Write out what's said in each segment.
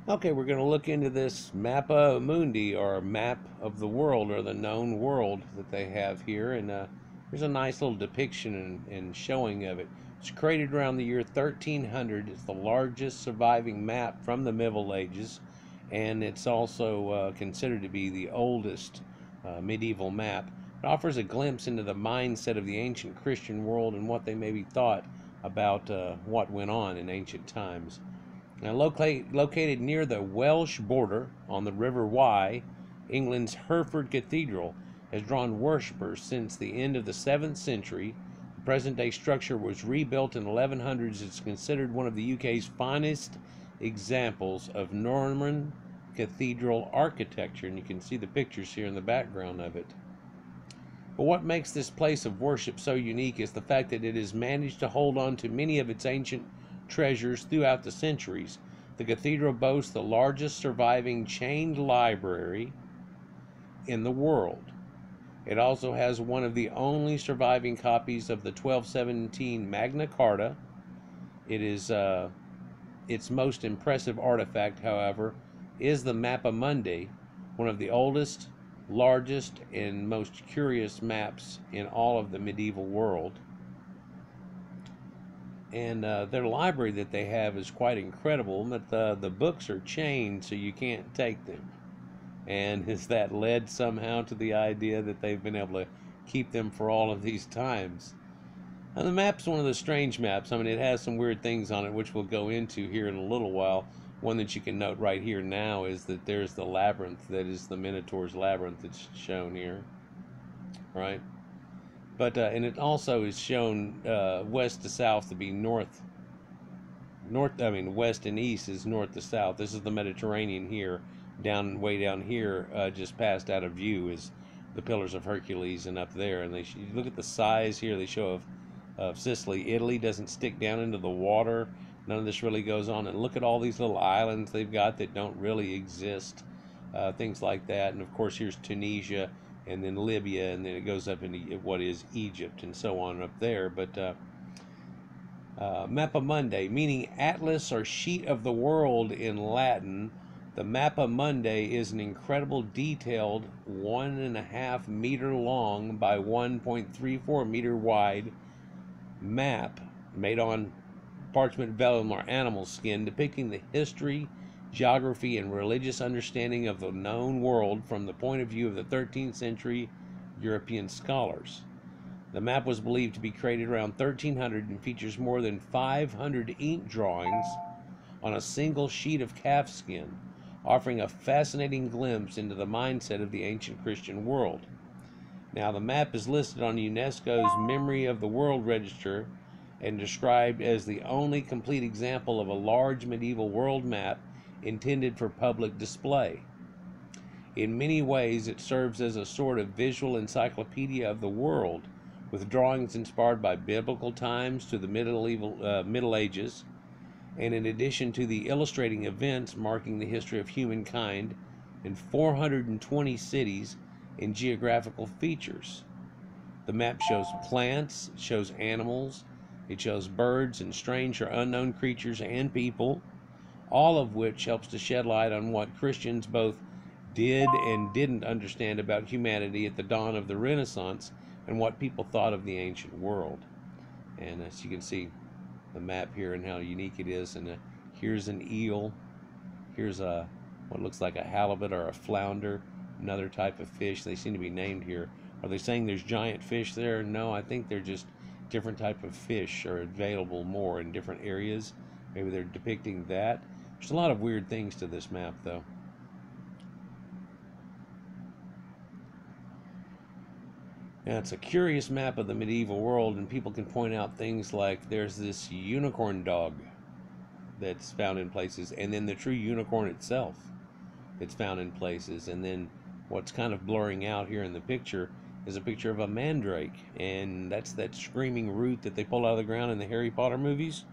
Okay, we're going to look into this Mappa Mundi, or map of the world, or the known world that they have here. And here's a nice little depiction and showing of it. It's created around the year 1300. It's the largest surviving map from the Middle Ages, and it's also considered to be the oldest medieval map. It offers a glimpse into the mindset of the ancient Christian world and what they maybe thought about what went on in ancient times. Now, located near the Welsh border on the River Wye, England's Hereford Cathedral has drawn worshippers since the end of the 7th century. The present-day structure was rebuilt in 1100s. It's considered one of the UK's finest examples of Norman cathedral architecture, and you can see the pictures here in the background of it. But what makes this place of worship so unique is the fact that it has managed to hold on to many of its ancient treasures throughout the centuries. The cathedral boasts the largest surviving chained library in the world. It also has one of the only surviving copies of the 1217 Magna Carta. It is its most impressive artifact, however, is the Mappa Mundi, one of the oldest, largest, and most curious maps in all of the medieval world. And their library that they have is quite incredible, but the books are chained so you can't take them. And has that led somehow to the idea that they've been able to keep them for all of these times? Now, the map's one of the strange maps. I mean, it has some weird things on it, which we'll go into here in a little while. One that you can note right here now is that there's the labyrinth that is the Minotaur's labyrinth that's shown here, right? But and it also is shown west to south to be west and east is north to south. This is the Mediterranean here. Way down here, just past out of view, is the Pillars of Hercules, and up there. And you look at the size here. They show of Sicily. Italy doesn't stick down into the water. None of this really goes on. And look at all these little islands they've got that don't really exist. Things like that. And of course, here's Tunisia, and then Libya, and then it goes up into what is Egypt, and so on up there. But Mappa Mundi, meaning atlas or sheet of the world in Latin. The Mappa Mundi is an incredible detailed 1.5 meter long by 1.34 meter wide map made on parchment vellum or animal skin, depicting the history, geography, and religious understanding of the known world from the point of view of the 13th century European scholars. The map was believed to be created around 1300 and features more than 500 ink drawings on a single sheet of calf skin, offering a fascinating glimpse into the mindset of the ancient Christian world. Now, the map is listed on UNESCO's Memory of the World Register and described as the only complete example of a large medieval world map intended for public display. In many ways, it serves as a sort of visual encyclopedia of the world, with drawings inspired by biblical times to the Middle Ages, and in addition to the illustrating events marking the history of humankind in 420 cities and geographical features. The map shows plants, it shows animals, it shows birds and strange or unknown creatures and people, all of which helps to shed light on what Christians both did and didn't understand about humanity at the dawn of the Renaissance and what people thought of the ancient world. And as you can see, the map here and how unique it is. And here's an eel. Here's what looks like a halibut or a flounder, another type of fish. They seem to be named here. Are they saying there's giant fish there? No, I think they're just different type of fish are available more in different areas. Maybe they're depicting that. There's a lot of weird things to this map, though. Now, it's a curious map of the medieval world, and people can point out things like there's this unicorn dog that's found in places, and then the true unicorn itself that's found in places. And then what's kind of blurring out here in the picture is a picture of a mandrake, and that's that screaming root that they pull out of the ground in the Harry Potter movies.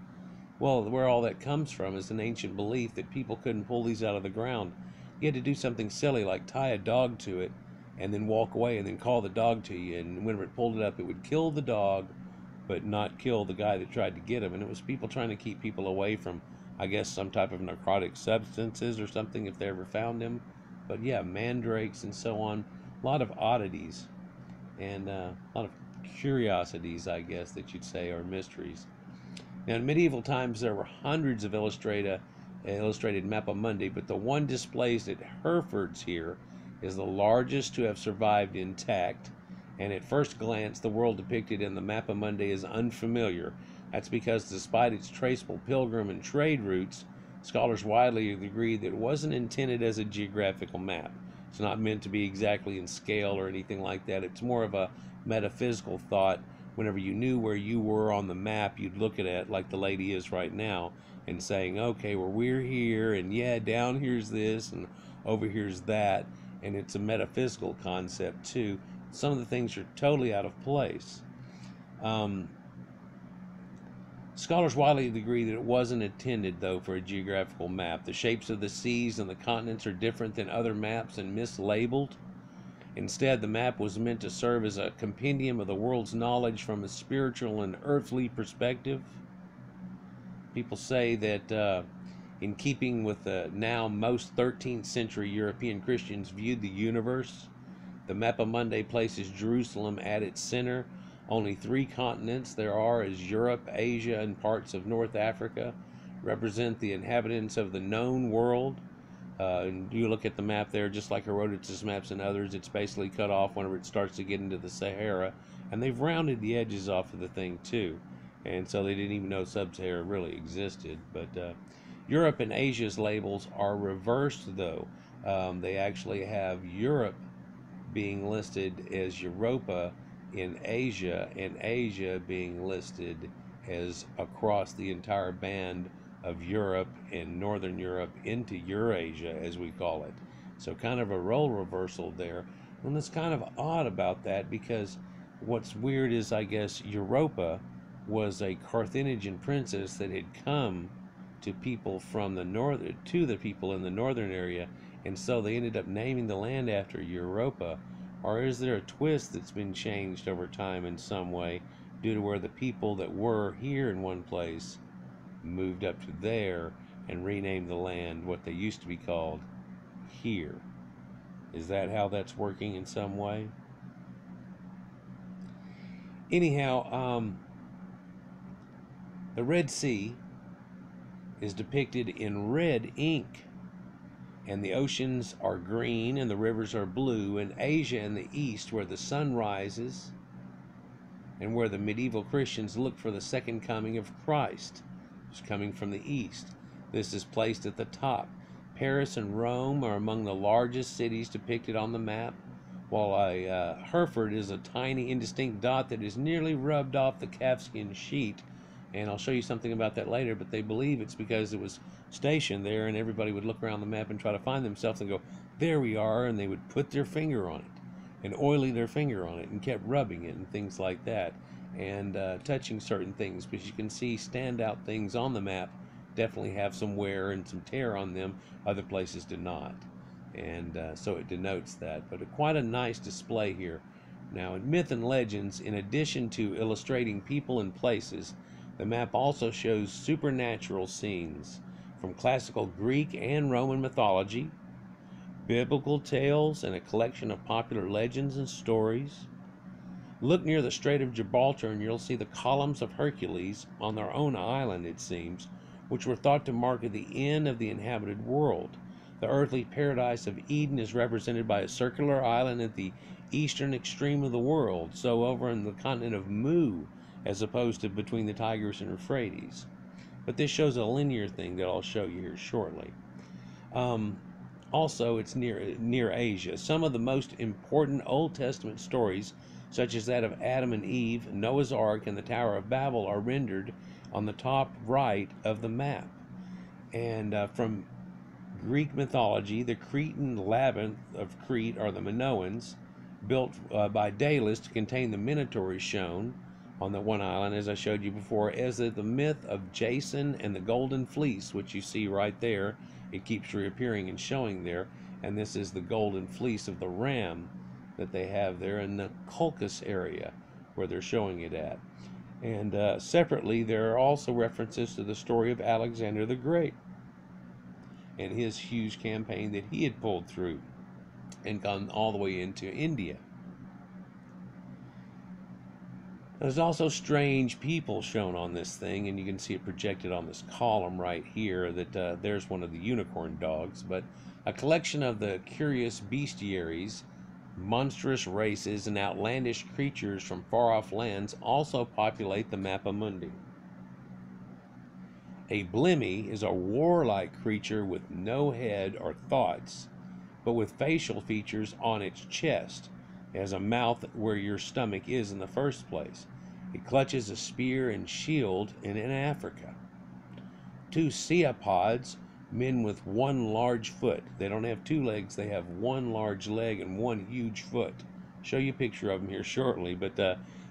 Well, where all that comes from is an ancient belief that people couldn't pull these out of the ground. You had to do something silly like tie a dog to it and then walk away and then call the dog to you, and whenever it pulled it up, it would kill the dog but not kill the guy that tried to get him. And it was people trying to keep people away from I guess some type of narcotic substances or something if they ever found them. But yeah, mandrakes and so on. A lot of oddities and a lot of curiosities, I guess that you'd say, or mysteries. Now, in medieval times, there were hundreds of illustrated Mappa Mundi, but the one displayed at Hereford's here is the largest to have survived intact. And at first glance, the world depicted in the Mappa Mundi is unfamiliar. That's because, despite its traceable pilgrim and trade routes, scholars widely agree that it wasn't intended as a geographical map. It's not meant to be exactly in scale or anything like that. It's more of a metaphysical thought. Whenever you knew where you were on the map, you'd look at it like the lady is right now and saying, okay, well, we're here, and yeah, down here's this, and over here's that. And it's a metaphysical concept, too. Some of the things are totally out of place. Scholars widely agree that it wasn't intended, though, for a geographical map. The shapes of the seas and the continents are different than other maps and mislabeled. Instead, the map was meant to serve as a compendium of the world's knowledge from a spiritual and earthly perspective. People say that in keeping with the now most 13th century European Christians viewed the universe, the Mappa Mundi places Jerusalem at its center. Only 3 continents there are as Europe, Asia, and parts of North Africa represent the inhabitants of the known world. And you look at the map there, just like Herodotus maps and others, it's basically cut off whenever it starts to get into the Sahara. And they've rounded the edges off of the thing, too. And so they didn't even know Sub-Sahara really existed. But Europe and Asia's labels are reversed, though. They actually have Europe being listed as Europa in Asia, and Asia being listed as across the entire band of Europe and Northern Europe into Eurasia, as we call it. So kind of a role reversal there. And it's kind of odd about that, because what's weird is, I guess, Europa was a Carthaginian princess that had come to people from the northern, to the people in the northern area, and so they ended up naming the land after Europa. Or is there a twist that's been changed over time in some way due to where the people that were here in one place moved up to there and renamed the land what they used to be called here? Is that how that's working in some way? Anyhow, the Red Sea is depicted in red ink, and the oceans are green and the rivers are blue. In Asia and the East, where the sun rises and where the medieval Christians look for the second coming of Christ, who's coming from the East, this is placed at the top. Paris and Rome are among the largest cities depicted on the map, while Hereford is a tiny indistinct dot that is nearly rubbed off the calfskin sheet. And I'll show you something about that later, but they believe it's because it was stationed there, and everybody would look around the map and try to find themselves and go, there we are, and they would put their finger on it and oily their finger on it and kept rubbing it and things like that, and touching certain things, because you can see standout things on the map definitely have some wear and some tear on them. Other places do not, and so it denotes that. But quite a nice display here. Now, in myth and legends, in addition to illustrating people and places, the map also shows supernatural scenes from classical Greek and Roman mythology, biblical tales, and a collection of popular legends and stories. Look near the Strait of Gibraltar and you'll see the columns of Hercules on their own island, it seems, which were thought to mark the end of the inhabited world. The earthly paradise of Eden is represented by a circular island at the eastern extreme of the world, so over in the continent of Mu, as opposed to between the Tigris and Euphrates. But this shows a linear thing that I'll show you here shortly. Also, it's near Asia. Some of the most important Old Testament stories, such as that of Adam and Eve, Noah's Ark, and the Tower of Babel, are rendered on the top right of the map. And from Greek mythology, the Cretan labyrinth of Crete, or the Minoans, built by Daedalus to contain the Minotaur, is shown on the one island, as I showed you before, as the myth of Jason and the Golden Fleece, which you see right there. It keeps reappearing and showing there, and this is the Golden Fleece of the ram that they have there in the Colchis area where they're showing it at. And separately, there are also references to the story of Alexander the Great and his huge campaign that he had pulled through and gone all the way into India. There's also strange people shown on this thing, and you can see it projected on this column right here that there's one of the unicorn dogs, but a collection of the curious bestiaries, monstrous races, and outlandish creatures from far-off lands also populate the Mappa Mundi. A blimmy is a warlike creature with no head or thoughts, but with facial features on its chest. It has a mouth where your stomach is in the first place. It clutches a spear and shield in Africa. Two ceopods, men with one large foot. They don't have two legs, they have one large leg and one huge foot. Show you a picture of them here shortly, but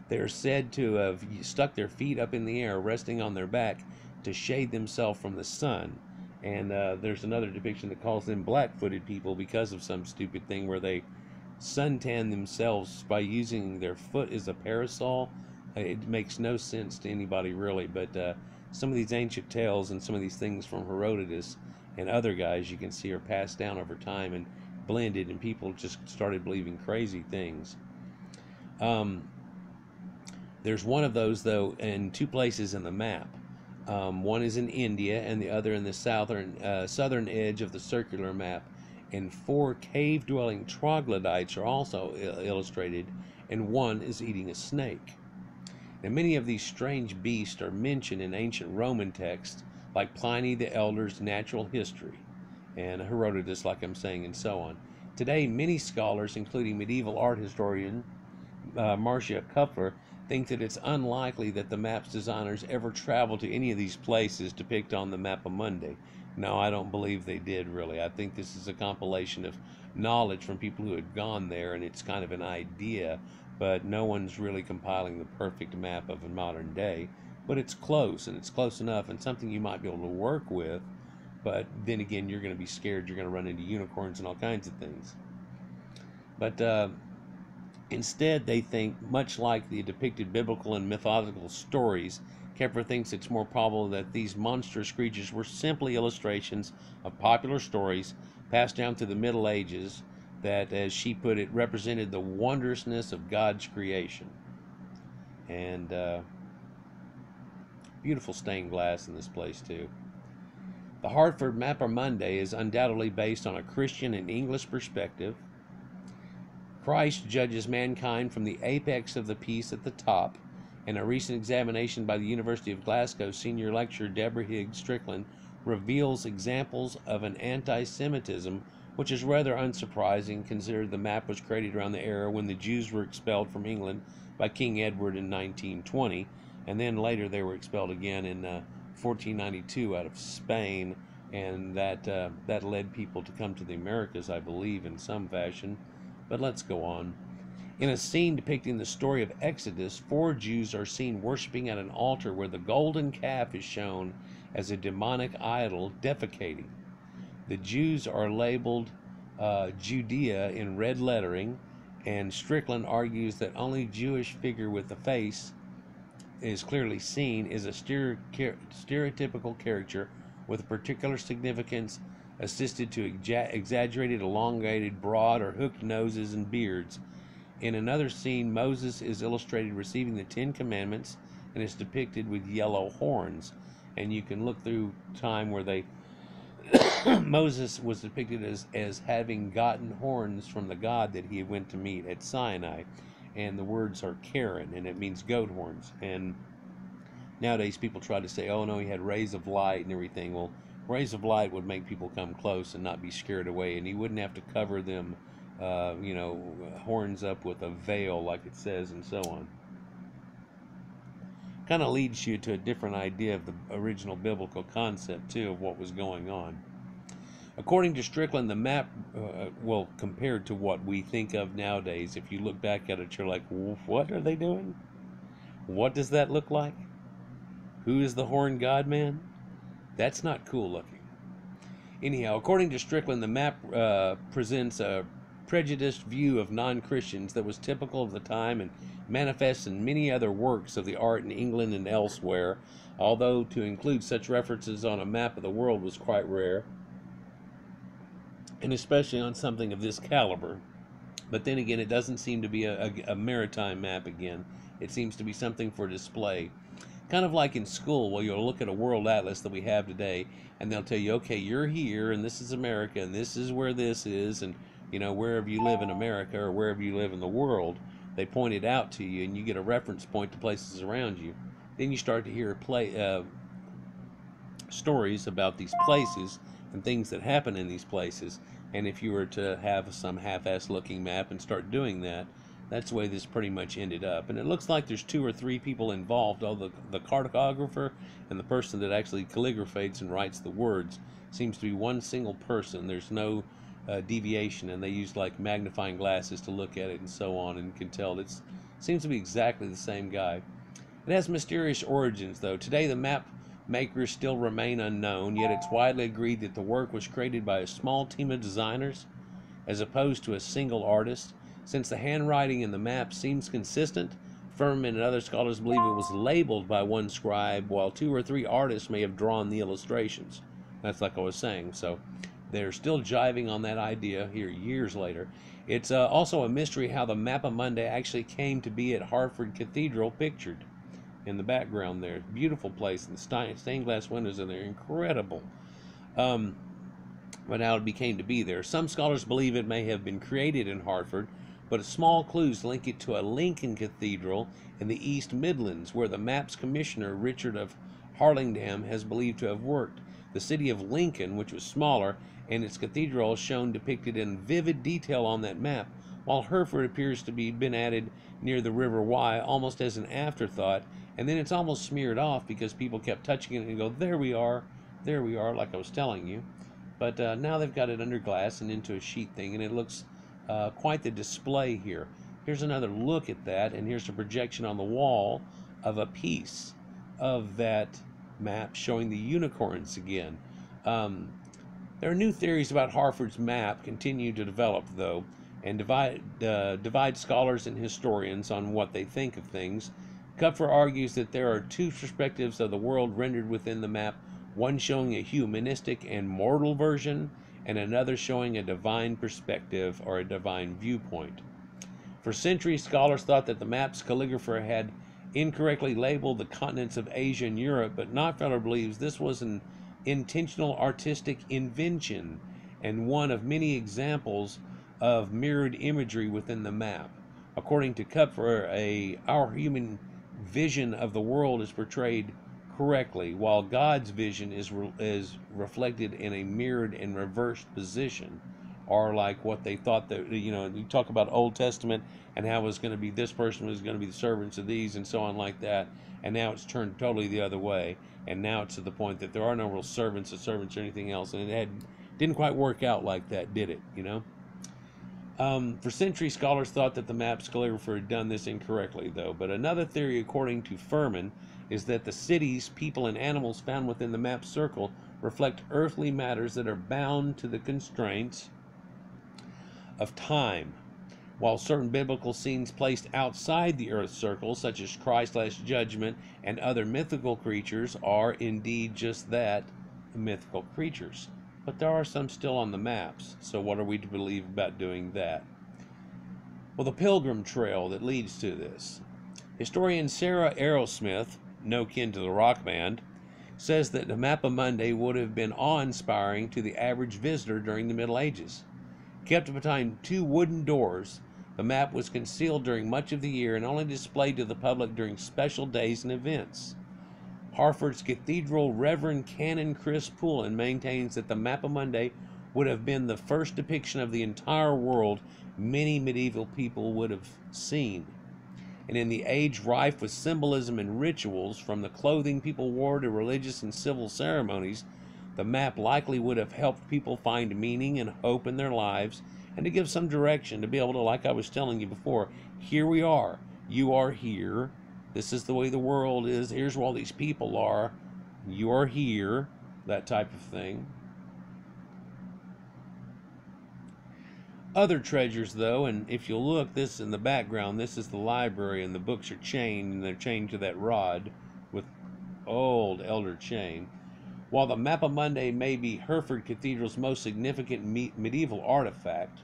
they're said to have stuck their feet up in the air, resting on their back to shade themselves from the sun. And there's another depiction that calls them black-footed people because of some stupid thing where they suntan themselves by using their foot as a parasol. It makes no sense to anybody really, but some of these ancient tales and some of these things from Herodotus and other guys you can see are passed down over time and blended, and people just started believing crazy things. There's one of those, though, in two places in the map. One is in India and the other in the southern edge of the circular map. And 4 cave-dwelling troglodytes are also illustrated, and one is eating a snake. Now, many of these strange beasts are mentioned in ancient Roman texts, like Pliny the Elder's Natural History, and Herodotus, like I'm saying, and so on. Today, many scholars, including medieval art historian Marcia Kupfer, think that it's unlikely that the map's designers ever traveled to any of these places depicted on the Mappa Mundi. No, I don't believe they did, really. I think this is a compilation of knowledge from people who had gone there, and it's kind of an idea, but no one's really compiling the perfect map of a modern day. But it's close, and it's close enough, and something you might be able to work with, but then again, you're going to be scared you're going to run into unicorns and all kinds of things. But instead, they think, much like the depicted biblical and mythological stories, Kepler thinks it's more probable that these monstrous creatures were simply illustrations of popular stories passed down through the Middle Ages that, as she put it, represented the wondrousness of God's creation. And beautiful stained glass in this place, too. The Hartford Mappa Mundi is undoubtedly based on a Christian and English perspective. Christ judges mankind from the apex of the piece at the top, and a recent examination by the University of Glasgow senior lecturer Deborah Higgs Strickland reveals examples of an anti-Semitism, which is rather unsurprising considering the map was created around the era when the Jews were expelled from England by King Edward in 1920, and then later they were expelled again in 1492 out of Spain, and that led people to come to the Americas, I believe, in some fashion. But let's go on. In a scene depicting the story of Exodus, 4 Jews are seen worshiping at an altar where the golden calf is shown as a demonic idol defecating. The Jews are labeled Judea in red lettering, and Strickland argues that only Jewish figure with the face is clearly seen is a stereotypical character with a particular significance assisted to exaggerated, elongated, broad, or hooked noses and beards. In another scene, Moses is illustrated receiving the 10 Commandments and is depicted with yellow horns. And you can look through time where they Moses was depicted as having gotten horns from the god that he went to meet at Sinai. And the words are Karen, and it means goat horns. And nowadays people try to say, oh no, he had rays of light and everything. Well, rays of light would make people come close and not be scared away, and he wouldn't have to cover them, horns up with a veil like it says, and so on. Kind of leads you to a different idea of the original biblical concept, too, of what was going on. According to Strickland, the map, compared to what we think of nowadays, if you look back at it, you're like, what are they doing? What does that look like? Who is the horned god man? That's not cool looking. Anyhow, according to Strickland, the map presents a prejudiced view of non-Christians that was typical of the time and manifests in many other works of the art in England and elsewhere, although to include such references on a map of the world was quite rare, and especially on something of this caliber. But then again, it doesn't seem to be a maritime map again. It seems to be something for display. Kind of like in school, where you'll look at a world atlas that we have today, and they'll tell you, okay, you're here, and this is America, and this is where this is, and wherever you live in America or wherever you live in the world, they point it out to you, and you get a reference point to places around you. Then you start to hear stories about these places and things that happen in these places. And if you were to have some half-ass looking map and start doing that, that's the way this pretty much ended up. And it looks like there's 2 or 3 people involved. The cartographer and the person that actually calligraphates and writes the words seems to be one single person. There's no deviation, and they use like magnifying glasses to look at it and so on, and you can tell it seems to be exactly the same guy. It has mysterious origins, though. Today the map makers still remain unknown, yet it's widely agreed that the work was created by a small team of designers as opposed to a single artist. Since the handwriting in the map seems consistent, Furman and other scholars believe it was labeled by one scribe, while 2 or 3 artists may have drawn the illustrations. That's like I was saying. So they're still jiving on that idea here years later. It's also a mystery how the Mappa Mundi actually came to be at Hartford Cathedral, pictured in the background there. Beautiful place, and the stained glass windows in there, incredible. But how it became to be there. Some scholars believe it may have been created in Hartford, but small clues link it to a Lincoln Cathedral in the East Midlands, where the map's commissioner, Richard of Harlingham, has believed to have worked. The city of Lincoln, which was smaller, and its cathedral shown depicted in vivid detail on that map, while Hereford appears to be been added near the River Wye almost as an afterthought, and then it's almost smeared off because people kept touching it and go, there we are, like I was telling you. But now they've got it under glass and into a sheet thing, and it looks quite the display here. Here's another look at that, and here's a projection on the wall of a piece of that map showing the unicorns again. There are new theories about Hartford's map continue to develop, though, and divide scholars and historians on what they think of things. Kupfer argues that there are 2 perspectives of the world rendered within the map, one showing a humanistic and mortal version, and another showing a divine perspective or a divine viewpoint. For centuries, scholars thought that the map's calligrapher had incorrectly labeled the continents of Asia and Europe, but Knopfler believes this was an intentional artistic invention and one of many examples of mirrored imagery within the map. According to Kupfer, our human vision of the world is portrayed correctly, while God's vision is reflected in a mirrored and reversed position, or like what they thought that, you talk about Old Testament and how it was going to be this person was going to be the servants of these and so on like that, and now it's turned totally the other way, and now it's to the point that there are no real servants or anything else, and it didn't quite work out like that, did it? For centuries, scholars thought that the map's calligrapher had done this incorrectly, though. But another theory, according to Furman, is that the cities, people, and animals found within the map's circle reflect earthly matters that are bound to the constraints of time, while certain biblical scenes placed outside the Earth's circle, such as Christ's Last Judgment and other mythical creatures, are indeed just that, mythical creatures. But there are some still on the maps, so what are we to believe about doing that? Well, the Pilgrim Trail that leads to this. Historian Sarah Arrowsmith, no kin to the rock band, says that the Mappa Mundi would have been awe-inspiring to the average visitor during the Middle Ages. Kept behind 2 wooden doors, the map was concealed during much of the year and only displayed to the public during special days and events. Hartford's Cathedral Reverend Canon Chris Poulin maintains that the Mappa Mundi would have been the first depiction of the entire world many medieval people would have seen. And in the age rife with symbolism and rituals, from the clothing people wore to religious and civil ceremonies, the map likely would have helped people find meaning and hope in their lives, and to give some direction, to be able to, like I was telling you before, here we are, you are here, this is the way the world is, here's where all these people are, you are here, that type of thing. Other treasures, though, and if you'll look, this in the background, this is the library, and the books are chained, and they're chained to that rod with old elder chain. While the Mappa Mundi may be Hereford Cathedral's most significant medieval artifact,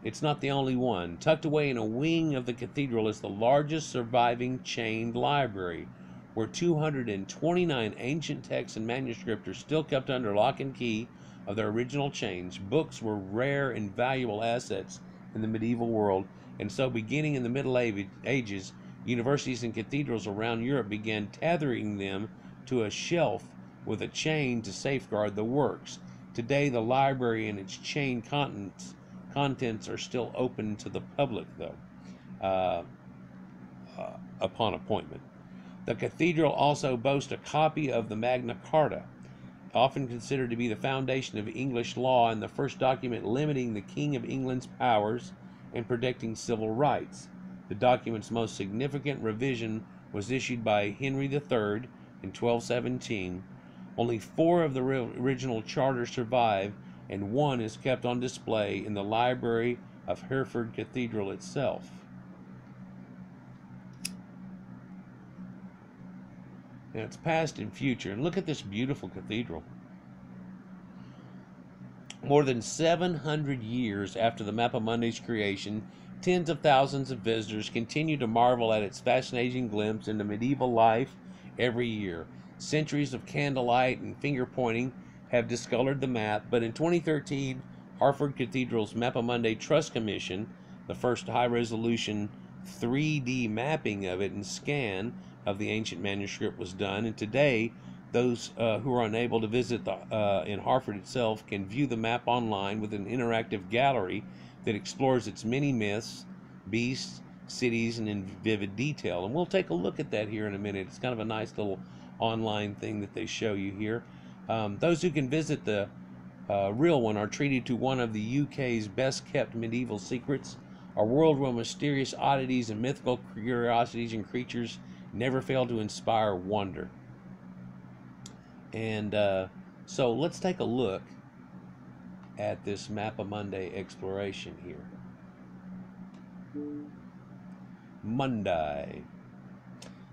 it's not the only one. Tucked away in a wing of the cathedral is the largest surviving chained library, where 229 ancient texts and manuscripts are still kept under lock and key of their original chains. Books were rare and valuable assets in the medieval world, and so beginning in the Middle Ages, universities and cathedrals around Europe began tethering them to a shelf with a chain to safeguard the works. Today, the library and its chain contents are still open to the public, though, upon appointment. The cathedral also boasts a copy of the Magna Carta, often considered to be the foundation of English law and the first document limiting the King of England's powers and protecting civil rights. The document's most significant revision was issued by Henry III in 1217. Only 4 of the original charters survive, and 1 is kept on display in the library of Hereford Cathedral itself. Now it's past and future, and look at this beautiful cathedral. More than 700 years after the Mappa Mundi's creation, tens of thousands of visitors continue to marvel at its fascinating glimpse into medieval life every year. Centuries of candlelight and finger pointing have discolored the map, but in 2013, Hereford Cathedral's Mappa Mundi Trust Commission, the first high-resolution 3D mapping of it and scan of the ancient manuscript was done, and today those who are unable to visit in Hereford itself can view the map online with an interactive gallery that explores its many myths, beasts, cities, and in vivid detail. And we'll take a look at that here in a minute. It's kind of a nice little online thing that they show you here. Those who can visit the real one are treated to one of the UK's best kept medieval secrets, a world where mysterious oddities and mythical curiosities and creatures never fail to inspire wonder. And so let's take a look at this Mappa Mundi exploration here. Mundi.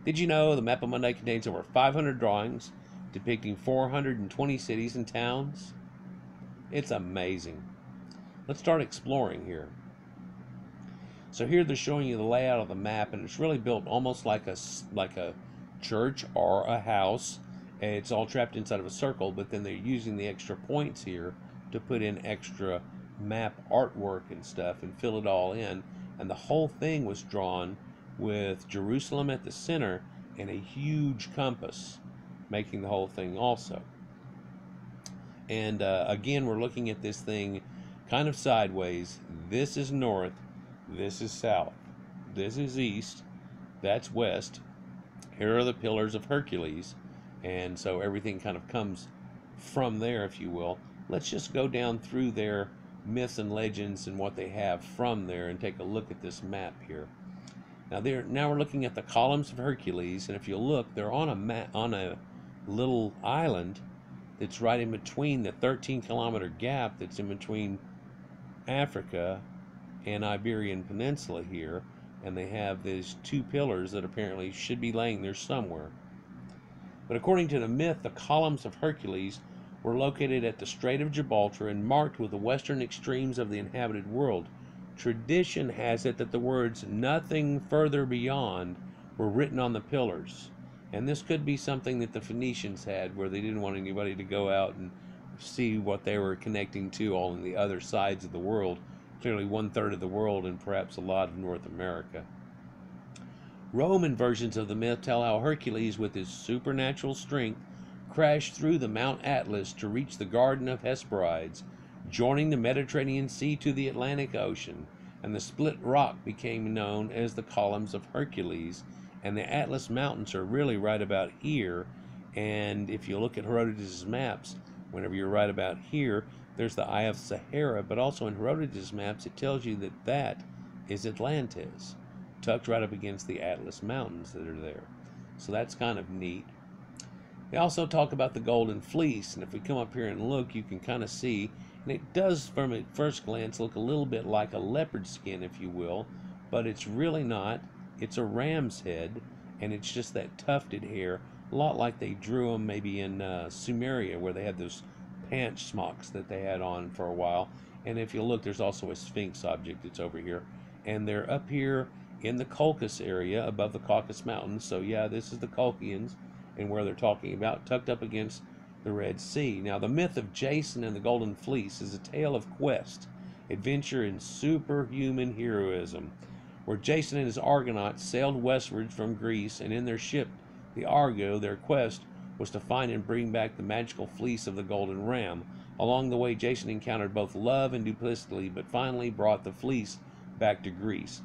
Did you know the Mappa Mundi contains over 500 drawings depicting 420 cities and towns? It's amazing. Let's start exploring here. So here they're showing you the layout of the map, and it's really built almost like a church or a house. And it's all trapped inside of a circle, but then they're using the extra points here to put in extra map artwork and stuff and fill it all in. And the whole thing was drawn with Jerusalem at the center and a huge compass making the whole thing also. And again, we're looking at this thing kind of sideways. This is north, this is south, this is east, that's west. Here are the pillars of Hercules, and so everything kind of comes from there, if you will. Let's just go down through their myths and legends and what they have from there and take a look at this map here. Now we're looking at the columns of Hercules, and if you look, they're on a little island that's right in between the 13-kilometer gap that's in between Africa and Iberian Peninsula here, and they have these 2 pillars that apparently should be laying there somewhere. But according to the myth, the columns of Hercules were located at the Strait of Gibraltar and marked with the western extremes of the inhabited world. Tradition has it that the words "nothing further beyond" were written on the pillars, and this could be something that the Phoenicians had, where they didn't want anybody to go out and see what they were connecting to all on the other sides of the world, clearly 1/3 of the world and perhaps a lot of North America. Roman versions of the myth tell how Hercules, with his supernatural strength, crashed through the Mount Atlas to reach the Garden of Hesperides, joining the Mediterranean Sea to the Atlantic Ocean, and the split rock became known as the Columns of Hercules, and the Atlas Mountains are really right about here. And if you look at Herodotus' maps, whenever you're right about here, there's the Eye of Sahara, but also in Herodotus' maps it tells you that that is Atlantis, tucked right up against the Atlas Mountains that are there. So that's kind of neat. They also talk about the Golden Fleece, and if we come up here and look, you can kind of see And it does, from at first glance, look a little bit like a leopard skin, if you will, but it's really not. It's a ram's head, and it's just that tufted hair, a lot like they drew them maybe in Sumeria, where they had those pant smocks that they had on for a while. And if you look, there's also a sphinx object that's over here, and they're up here in the Colchis area above the Caucasus Mountains. So yeah, this is the Colchians, and where they're talking about, tucked up against the Red Sea. Now, the myth of Jason and the Golden Fleece is a tale of quest, adventure, and superhuman heroism, where Jason and his Argonauts sailed westwards from Greece, and in their ship, the Argo, their quest was to find and bring back the magical fleece of the Golden Ram. Along the way, Jason encountered both love and duplicity, but finally brought the fleece back to Greece.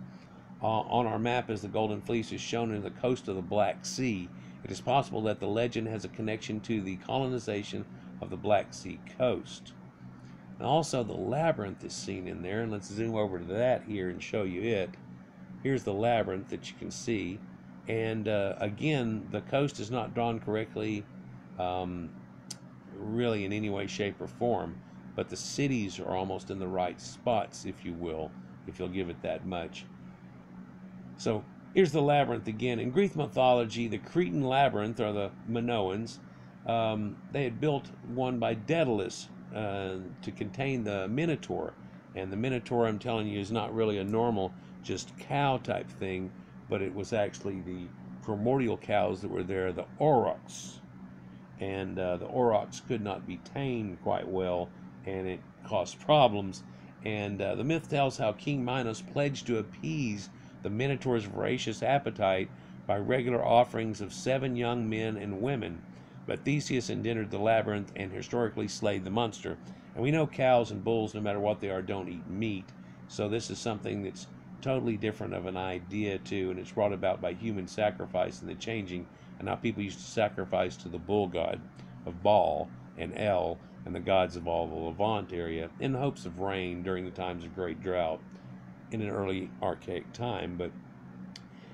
On our map, as the Golden Fleece is shown in the coast of the Black Sea, it is possible that the legend has a connection to the colonization of the Black Sea coast. And also, the labyrinth is seen in there, and let's zoom over to that here and show you it. Here's the labyrinth that you can see, and again, the coast is not drawn correctly, really in any way, shape, or form, but the cities are almost in the right spots, if you will, if you'll give it that much. So here's the labyrinth again. In Greek mythology, the Cretan labyrinth, or the Minoans, they had built one by Daedalus to contain the Minotaur. And the Minotaur, I'm telling you, is not really a normal, just cow type thing, but it was actually the primordial cows that were there, the aurochs. And the aurochs could not be tamed quite well, and it caused problems. And the myth tells how King Minos pledged to appease the Minotaur's voracious appetite by regular offerings of 7 young men and women. But Theseus entered the labyrinth and historically slayed the monster. And we know cows and bulls, no matter what they are, don't eat meat. So this is something that's totally different of an idea too, and it's brought about by human sacrifice and the changing, and how people used to sacrifice to the bull god of Baal and El and the gods of all the Levant area in the hopes of rain during the times of great drought in an early archaic time. But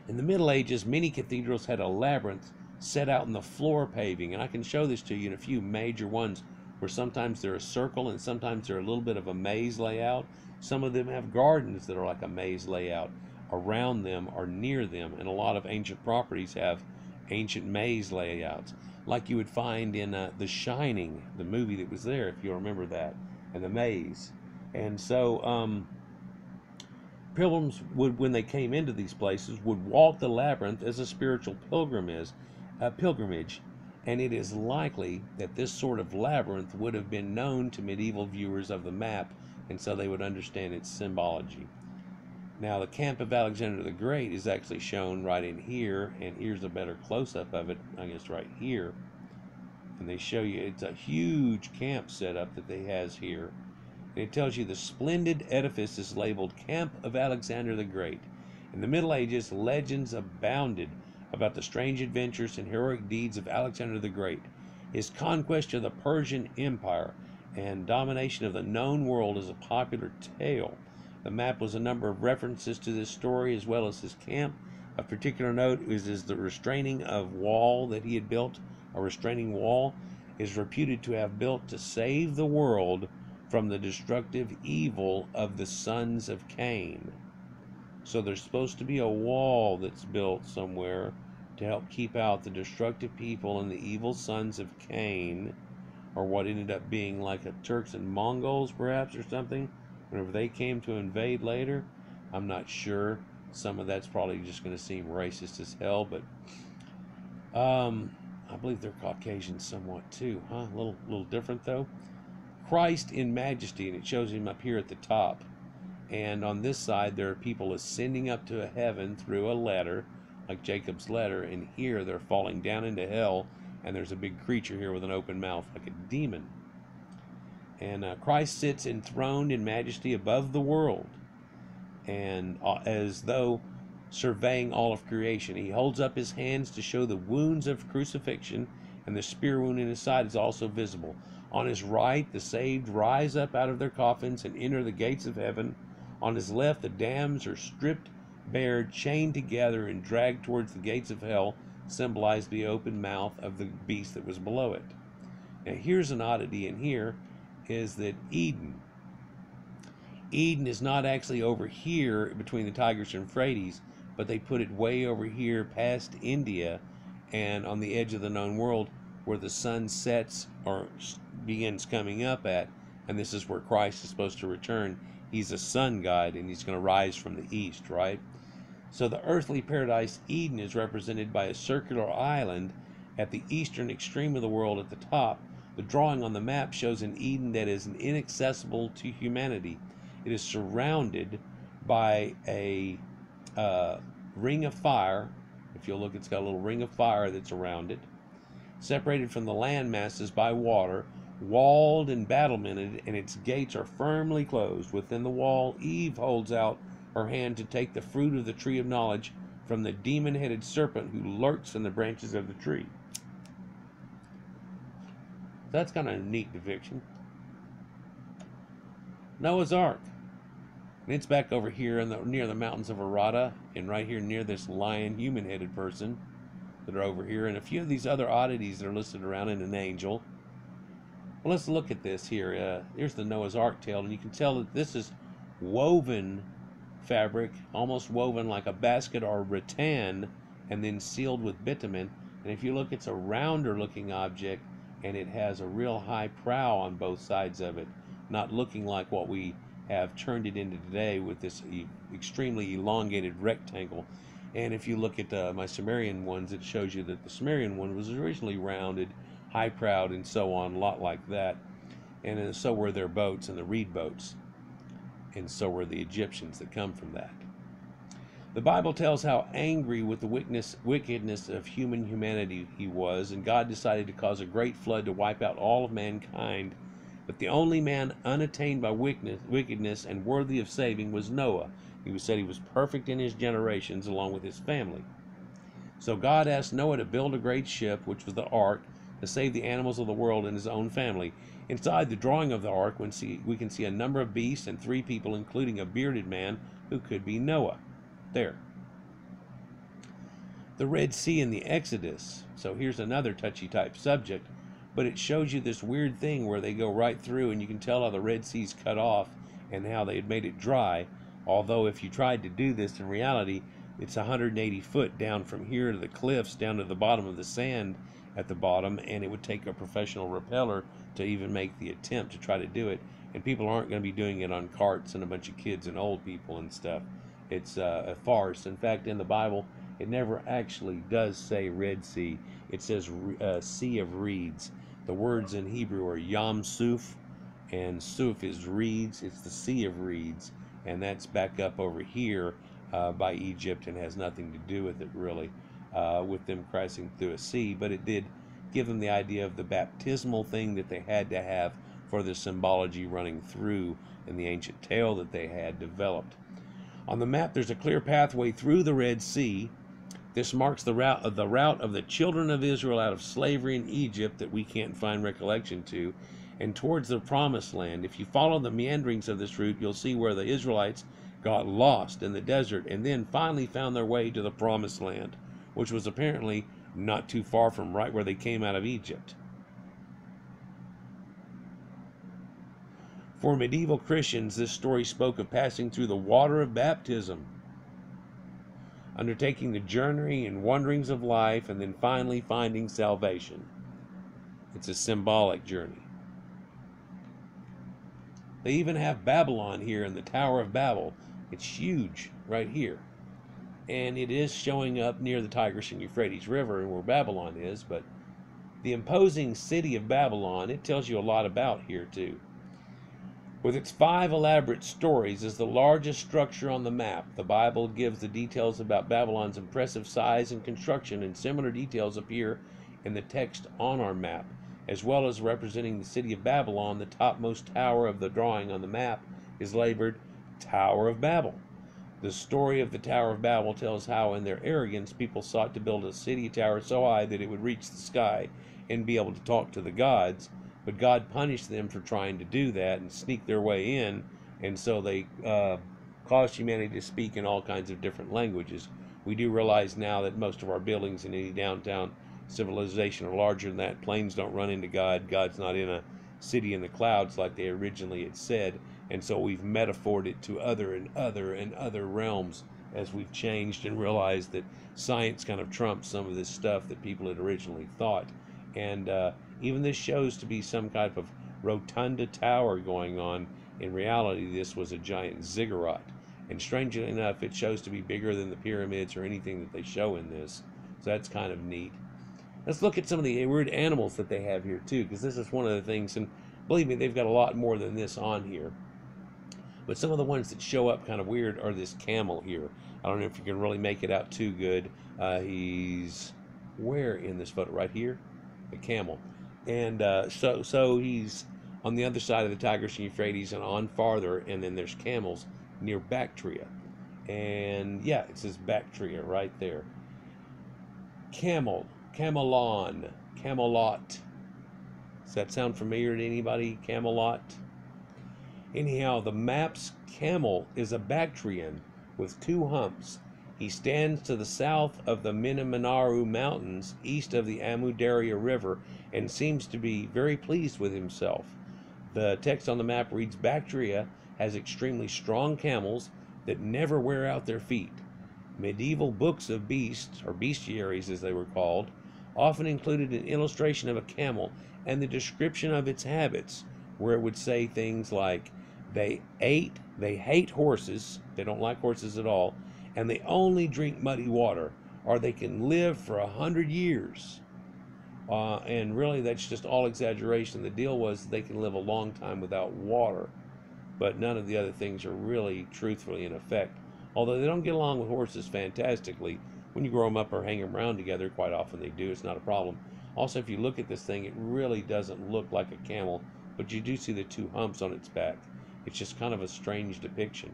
in the Middle Ages, many cathedrals had a labyrinth set out in the floor paving, and I can show this to you in a few major ones where sometimes they're a circle and sometimes they're a little bit of a maze layout. Some of them have gardens that are like a maze layout around them or near them, and a lot of ancient properties have ancient maze layouts, like you would find in The Shining, the movie that was there, if you remember that, and the maze. And so pilgrims would, when they came into these places, would walk the labyrinth as a spiritual pilgrimage, and it is likely that this sort of labyrinth would have been known to medieval viewers of the map, and so they would understand its symbology. Now, the camp of Alexander the Great is actually shown right in here, and here's a better close-up of it, I guess right here. And they show you it's a huge camp setup that they has here. And it tells you the splendid edifice is labeled Camp of Alexander the Great. In the Middle Ages, legends abounded about the strange adventures and heroic deeds of Alexander the Great. His conquest of the Persian Empire and domination of the known world is a popular tale. The map was a number of references to this story as well as his camp. Of particular note is the restraining of wall that he had built. A restraining wall is reputed to have built to save the world from the destructive evil of the sons of Cain. So there's supposed to be a wall that's built somewhere to help keep out the destructive people and the evil sons of Cain, or what ended up being like a Turks and Mongols perhaps, or something, whenever they came to invade later. I'm not sure. Some of that's probably just going to seem racist as hell, but I believe they're Caucasian somewhat too, huh? A little different though. Christ in majesty, and it shows him up here at the top. And on this side, there are people ascending up to heaven through a ladder, like Jacob's ladder, and here they're falling down into hell, and there's a big creature here with an open mouth like a demon. And Christ sits enthroned in majesty above the world, and as though surveying all of creation. He holds up his hands to show the wounds of crucifixion, and the spear wound in his side is also visible. On his right, the saved rise up out of their coffins and enter the gates of heaven. On his left, the damned are stripped bare, chained together, and dragged towards the gates of hell, symbolized the open mouth of the beast that was below it. Now, here's an oddity in here, is that Eden, Eden is not actually over here between the Tigris and Euphrates, but they put it way over here past India and on the edge of the known world where the sun sets or begins coming up at, and this is where Christ is supposed to return. He's a sun god and he's going to rise from the east, right? So the earthly paradise Eden is represented by a circular island at the eastern extreme of the world at the top. The drawing on the map shows an Eden that is inaccessible to humanity. It is surrounded by a ring of fire. If you'll look, it's got a little ring of fire that's around it, separated from the land masses by water, walled and battlemented, and its gates are firmly closed. Within the wall, Eve holds out her hand to take the fruit of the tree of knowledge from the demon-headed serpent who lurks in the branches of the tree. That's kind of a neat depiction. Noah's Ark. And it's back over here near the mountains of Arata, and right here near this lion human-headed person that are over here, and a few of these other oddities that are listed around, in an angel. Well, let's look at this here. Here's the Noah's Ark tale, and you can tell that this is woven fabric, almost woven like a basket or rattan, and then sealed with bitumen. And if you look, it's a rounder looking object, and it has a real high prow on both sides of it, not looking like what we have turned it into today with this extremely elongated rectangle. And if you look at my Sumerian ones, it shows you that the Sumerian one was originally rounded, high-prowed, and so on, a lot like that. And so were their boats and the reed boats. And so were the Egyptians that come from that. The Bible tells how angry with the wickedness of humanity he was, and God decided to cause a great flood to wipe out all of mankind. But the only man unattained by wickedness and worthy of saving was Noah. He said he was perfect in his generations along with his family. So God asked Noah to build a great ship, which was the ark, to save the animals of the world and his own family. Inside the drawing of the ark, we can see a number of beasts and 3 people, including a bearded man who could be Noah. There. The Red Sea in the Exodus. So here's another touchy type subject, but it shows you this weird thing where they go right through, and you can tell how the Red Sea's cut off and how they had made it dry. Although if you tried to do this in reality, it's 180 foot down from here to the cliffs, down to the bottom of the sand at the bottom, and it would take a professional rappeller to even make the attempt to try to do it. And people aren't going to be doing it on carts and a bunch of kids and old people and stuff. It's a farce. In fact, in the Bible, it never actually does say Red Sea. It says Sea of Reeds. The words in Hebrew are Yam Suf, and Suf is reeds. It's the Sea of Reeds, and that's back up over here by Egypt, and has nothing to do with it really, with them crossing through a sea. But it did give them the idea of the baptismal thing that they had to have for the symbology running through in the ancient tale that they had developed. On the map, there's a clear pathway through the Red Sea. This marks the route of the children of Israel out of slavery in Egypt that we can't find recollection to, and towards the promised land. If you follow the meanderings of this route, you'll see where the Israelites got lost in the desert and then finally found their way to the promised land, which was apparently not too far from right where they came out of Egypt. For medieval Christians, this story spoke of passing through the water of baptism, undertaking the journey and wanderings of life, and then finally finding salvation. It's a symbolic journey. They even have Babylon here in the Tower of Babel. It's huge right here. And it is showing up near the Tigris and Euphrates River and where Babylon is, but the imposing city of Babylon, it tells you a lot about here too. With its 5 elaborate stories, is the largest structure on the map. The Bible gives the details about Babylon's impressive size and construction, and similar details appear in the text on our map. As well as representing the city of Babylon, the topmost tower of the drawing on the map is labeled Tower of Babel. The story of the Tower of Babel tells how, in their arrogance, people sought to build a city tower so high that it would reach the sky and be able to talk to the gods. But God punished them for trying to do that and sneak their way in, and so they caused humanity to speak in all kinds of different languages. We do realize now that most of our buildings in any downtown civilization are larger than that. Planes don't run into God. God's not in a city in the clouds like they originally had said. And so we've metaphored it to other and other and other realms as we've changed and realized that science kind of trumps some of this stuff that people had originally thought. And even this shows to be some type of rotunda tower going on. In reality, this was a giant ziggurat. And strangely enough, it shows to be bigger than the pyramids or anything that they show in this. So that's kind of neat. Let's look at some of the weird animals that they have here too, because this is one of the things, and believe me, they've got a lot more than this on here. But some of the ones that show up kind of weird are this camel here. I don't know if you can really make it out too good. He's where in this photo? Right here, the camel. And so he's on the other side of the Tigris and Euphrates and on farther, and then there's camels near Bactria. And yeah, it says Bactria right there. Camel, Camelon, Camelot. Does that sound familiar to anybody? Camelot? Anyhow, the map's camel is a Bactrian with 2 humps. He stands to the south of the Minamanaru Mountains, east of the Amu-Darya River, and seems to be very pleased with himself. The text on the map reads, Bactria has extremely strong camels that never wear out their feet. Medieval books of beasts, or bestiaries as they were called, often included an illustration of a camel and the description of its habits, where it would say things like, they hate horses, they don't like horses at all, and they only drink muddy water, or they can live for 100 years. And really, that's just all exaggeration. The deal was they can live a long time without water, but none of the other things are really truthfully in effect. Although they don't get along with horses fantastically, when you grow them up or hang them around together, quite often they do. It's not a problem. Also, if you look at this thing, it really doesn't look like a camel, but you do see the 2 humps on its back. It's just kind of a strange depiction.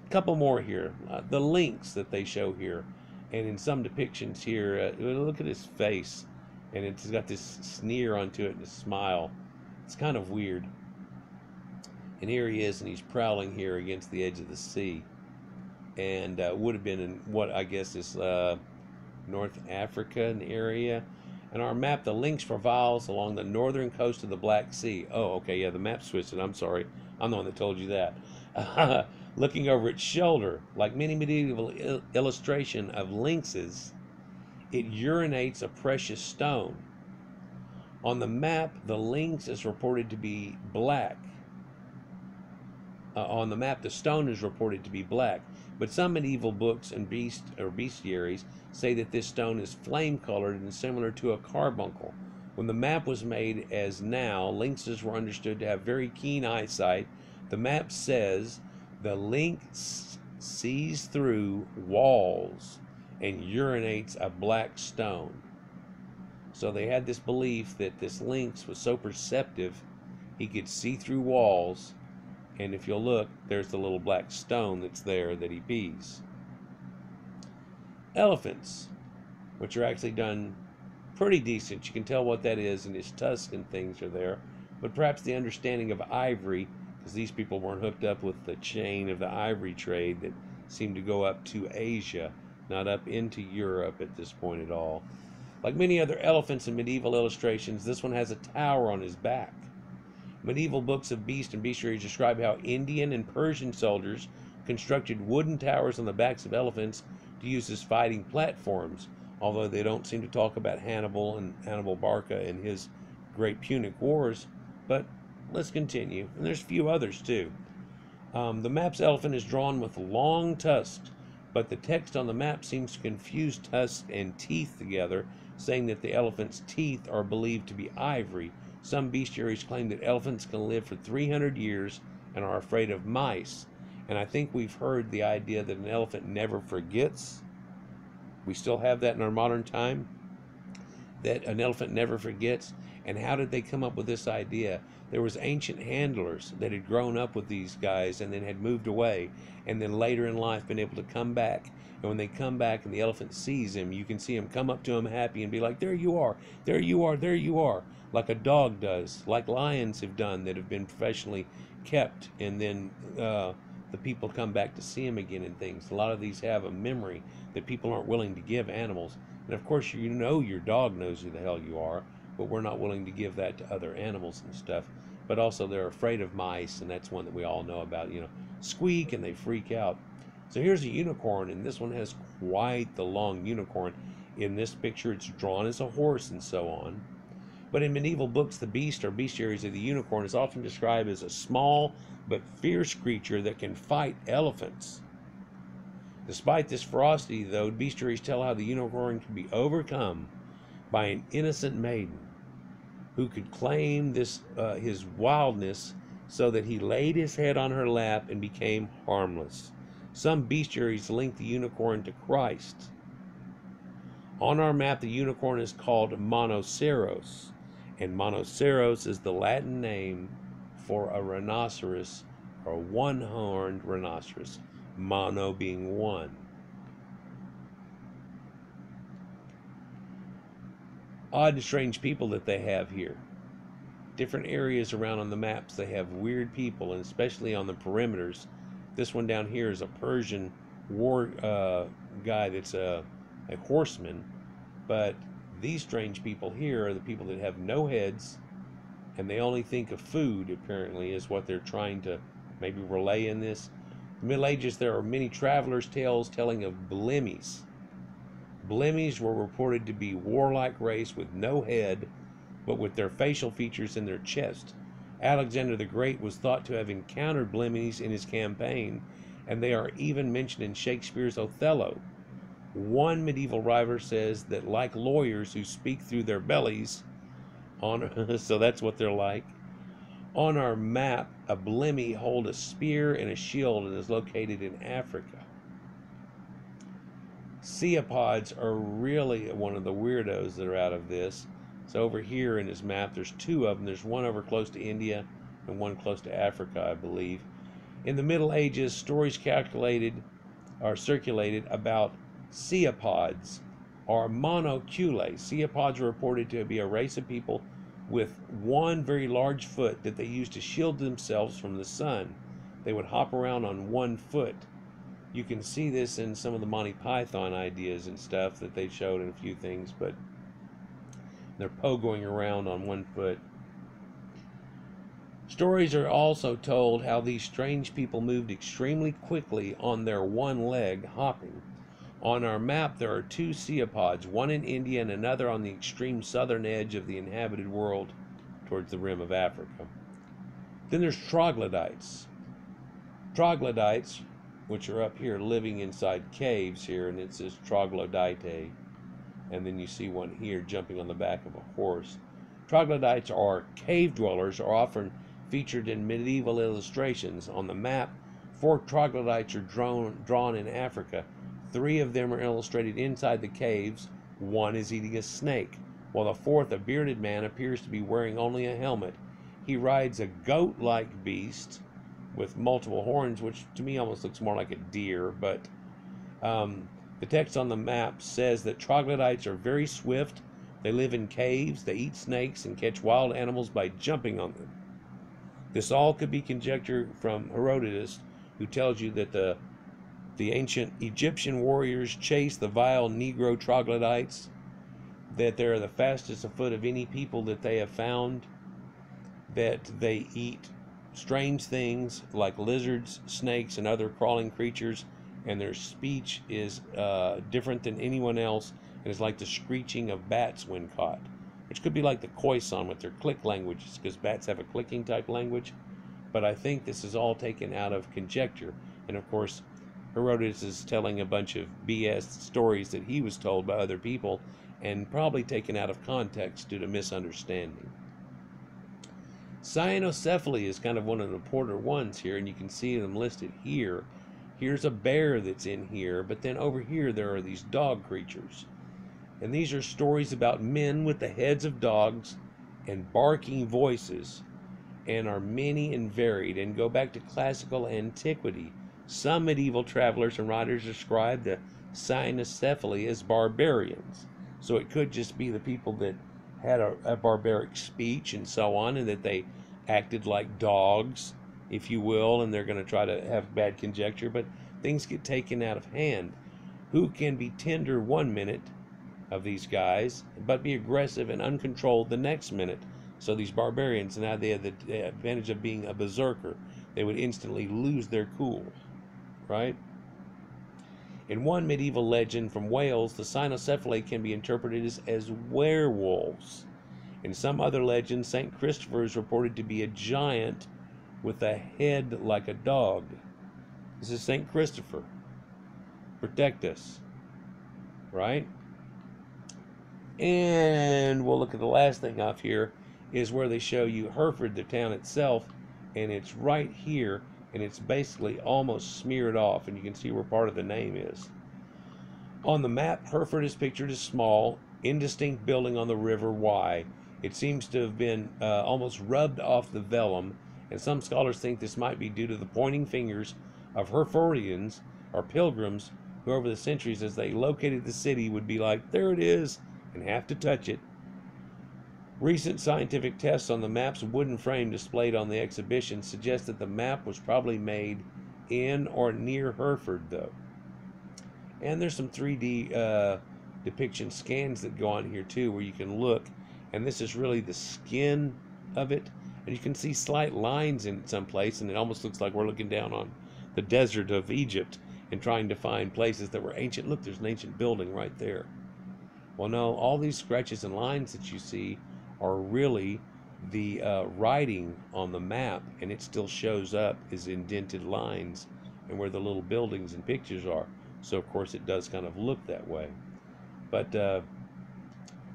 A couple more here. The lynx that they show here, and in some depictions here, look at his face, and it's got this sneer onto it and a smile. It's kind of weird. And here he is, and he's prowling here against the edge of the sea. And would have been in what I guess is North African area. And our map, the lynx prowls along the northern coast of the Black Sea. Oh, okay, yeah, the map's twisted. I'm sorry. I'm the one that told you that. Looking over its shoulder, like many medieval illustration of lynxes, it urinates a precious stone. On the map, the lynx is reported to be black. On the map, the stone is reported to be black, but some medieval books and bestiaries say that this stone is flame-colored and similar to a carbuncle. When the map was made as now, lynxes were understood to have very keen eyesight. The map says the lynx sees through walls and urinates a black stone. So they had this belief that this lynx was so perceptive he could see through walls. And if you'll look, there's the little black stone that's there that he pees. Elephants, which are actually done pretty decent. You can tell what that is, and his tusks and things are there. But perhaps the understanding of ivory, because these people weren't hooked up with the chain of the ivory trade that seemed to go up to Asia, not up into Europe at this point at all. Like many other elephants in medieval illustrations, this one has a tower on his back. Medieval books of beasts and bestiaries describe how Indian and Persian soldiers constructed wooden towers on the backs of elephants to use as fighting platforms, although they don't seem to talk about Hannibal and Hannibal Barca and his great Punic Wars. But let's continue. And there's a few others too. The map's elephant is drawn with long tusks, but the text on the map seems to confuse tusks and teeth together, saying that the elephant's teeth are believed to be ivory. Some bestiaries claim that elephants can live for 300 years and are afraid of mice. And I think we've heard the idea that an elephant never forgets. We still have that in our modern time, that an elephant never forgets. And how did they come up with this idea? There was ancient handlers that had grown up with these guys and then had moved away, and then later in life been able to come back. And when they come back and the elephant sees him, you can see him come up to him happy and be like, there you are, there you are, there you are, like a dog does, like lions have done that have been professionally kept, and then the people come back to see him again and things. A lot of these have a memory that people aren't willing to give animals. And of course, you know your dog knows who the hell you are, but we're not willing to give that to other animals and stuff. but also they're afraid of mice, and that's one that we all know about. Squeak and they freak out. So here's a unicorn, and this one has quite the long unicorn. In this picture, it's drawn as a horse and so on. But in medieval books, the beast or bestiaries of the unicorn is often described as a small but fierce creature that can fight elephants. Despite this ferocity, though, bestiaries tell how the unicorn can be overcome by an innocent maiden who could claim his wildness so that he laid his head on her lap and became harmless. Some bestiaries link the unicorn to Christ. On our map, the unicorn is called Monoceros, and Monoceros is the Latin name for a rhinoceros, or one-horned rhinoceros, mono being one. Odd and strange people that they have here. Different areas around on the maps, they have weird people, and especially on the perimeters. This one down here is a Persian war guy that's a horseman, but these strange people here are the people that have no heads, and they only think of food, apparently, is what they're trying to maybe relay in this. In the Middle Ages, there are many travelers' tales telling of blemmies. Blemmies were reported to be warlike race with no head, but with their facial features in their chest. Alexander the Great was thought to have encountered blemmies in his campaign, and they are even mentioned in Shakespeare's Othello. One medieval writer says that like lawyers who speak through their bellies, so that's what they're like. On our map, a blemmy holds a spear and a shield and is located in Africa. Ceopods are really one of the weirdos that are out of this. So over here in his map, there's two of them. There's one over close to India and one close to Africa, I believe. In the Middle Ages, stories circulated about ceopods or monoculae. Ceopods are reported to be a race of people with one very large foot that they used to shield themselves from the sun. They would hop around on one foot. You can see this in some of the Monty Python ideas and stuff that they showed in a few things, but they're pogoing around on one foot. Stories are also told how these strange people moved extremely quickly on their one leg, hopping. On our map, there are two ceopods, one in India and another on the extreme southern edge of the inhabited world towards the rim of Africa. Then there's troglodytes. Troglodytes, which are up here living inside caves here, and it says troglodyte. And then you see one here jumping on the back of a horse. Troglodytes are cave dwellers, are often featured in medieval illustrations. On the map, 4 troglodytes are drawn in Africa. 3 of them are illustrated inside the caves. 1 is eating a snake, while the 4th, a bearded man, appears to be wearing only a helmet. He rides a goat-like beast with multiple horns, which to me almost looks more like a deer, but the text on the map says that troglodytes are very swift. They live in caves, they eat snakes, and catch wild animals by jumping on them. This all could be conjectured from Herodotus, who tells you that the ancient Egyptian warriors chased the vile Negro troglodytes, that they're the fastest afoot of any people that they have found, that they eat strange things like lizards, snakes, and other crawling creatures, and their speech is different than anyone else, and is like the screeching of bats when caught, which could be like the Khoisan with their click languages, because bats have a clicking type language. But I think this is all taken out of conjecture, and of course Herodotus is telling a bunch of BS stories that he was told by other people, and probably taken out of context due to misunderstanding. Cyanocephaly is kind of one of the important ones here, and you can see them listed here. Here's a bear that's in here, but then over here there are these dog creatures. And these are stories about men with the heads of dogs and barking voices, and are many and varied, and go back to classical antiquity. Some medieval travelers and writers describe the cyanocephaly as barbarians. So it could just be the people that had a barbaric speech and so on, and that they acted like dogs, if you will, and they're going to try to have bad conjecture, but things get taken out of hand. Who can be tender one minute of these guys, but be aggressive and uncontrolled the next minute? So these barbarians, now they had the advantage of being a berserker. They would instantly lose their cool, right? In one medieval legend from Wales, the cynocephalae can be interpreted as werewolves. In some other legends, St. Christopher is reported to be a giant with a head like a dog. This is St. Christopher. Protect us, right? And we'll look at the last thing off here is where they show you Hereford, the town itself, and it's right here, and it's basically almost smeared off, and you can see where part of the name is. On the map, Hereford is pictured as small, indistinct building on the River Wye. It seems to have been almost rubbed off the vellum, and some scholars think this might be due to the pointing fingers of Herefordians, or pilgrims, who over the centuries, as they located the city, would be like, there it is, and have to touch it. Recent scientific tests on the map's wooden frame displayed on the exhibition suggest that the map was probably made in or near Hereford, though. And there's some 3D depiction scans that go on here too, where you can look, and this is really the skin of it, and you can see slight lines in some place, and it almost looks like we're looking down on the desert of Egypt and trying to find places that were ancient. Look, there's an ancient building right there. Well, no, all these scratches and lines that you see are really the writing on the map, and it still shows up as indented lines and where the little buildings and pictures are. So, of course, it does kind of look that way. But,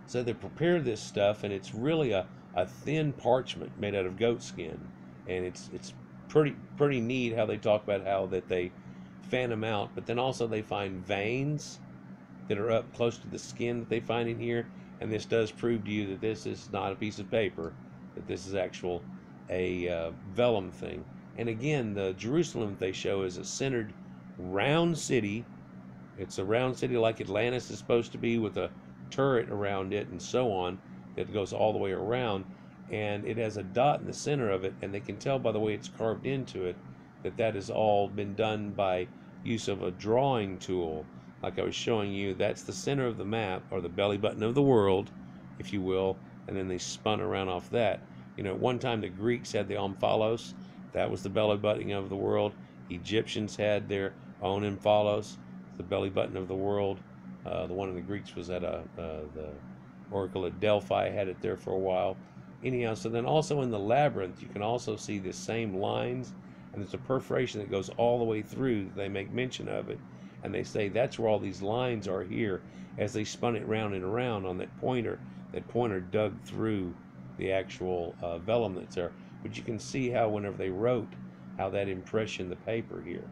so they prepare this stuff, and it's really a thin parchment made out of goat skin. And it's pretty neat how they talk about how that they fan them out, but then also they find veins that are up close to the skin that they find in here, and this does prove to you that this is not a piece of paper, that this is actual a vellum thing. And again, the Jerusalem they show is a centered round city. It's a round city like Atlantis is supposed to be, with a turret around it and so on that goes all the way around, and it has a dot in the center of it, and they can tell by the way it's carved into it that that has all been done by use of a drawing tool. Like I was showing you, that's the center of the map, or the belly button of the world, if you will, and then they spun around off that. You know, at one time the Greeks had the omphalos, that was the belly button of the world. Egyptians had their own omphalos, the belly button of the world. The one of the Greeks was at the Oracle at Delphi, had it there for a while. Anyhow, so then also in the labyrinth, you can also see the same lines, and there's a perforation that goes all the way through. They make mention of it, and they say that's where all these lines are here, as they spun it round and around on that pointer. That pointer dug through the actual vellum that's there. But you can see how whenever they wrote, how that impressioned the paper here.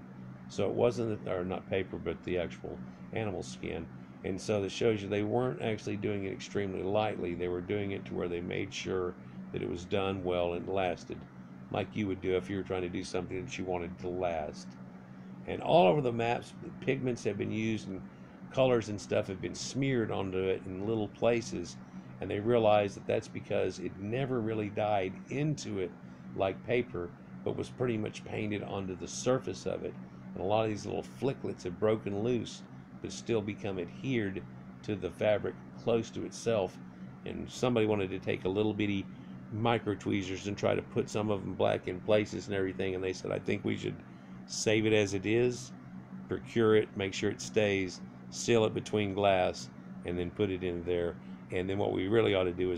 So it wasn't, or not paper, but the actual animal skin. And so that shows you they weren't actually doing it extremely lightly. They were doing it to where they made sure that it was done well and lasted, like you would do if you were trying to do something that you wanted to last. And all over the maps, pigments have been used, and colors and stuff have been smeared onto it in little places, and they realized that that's because it never really dyed into it like paper, but was pretty much painted onto the surface of it. And a lot of these little flicklets have broken loose, but still become adhered to the fabric close to itself. And somebody wanted to take a little bitty micro tweezers and try to put some of them black in places and everything, and they said, I think we should save it as it is, procure it, make sure it stays, seal it between glass, and then put it in there. And then what we really ought to do is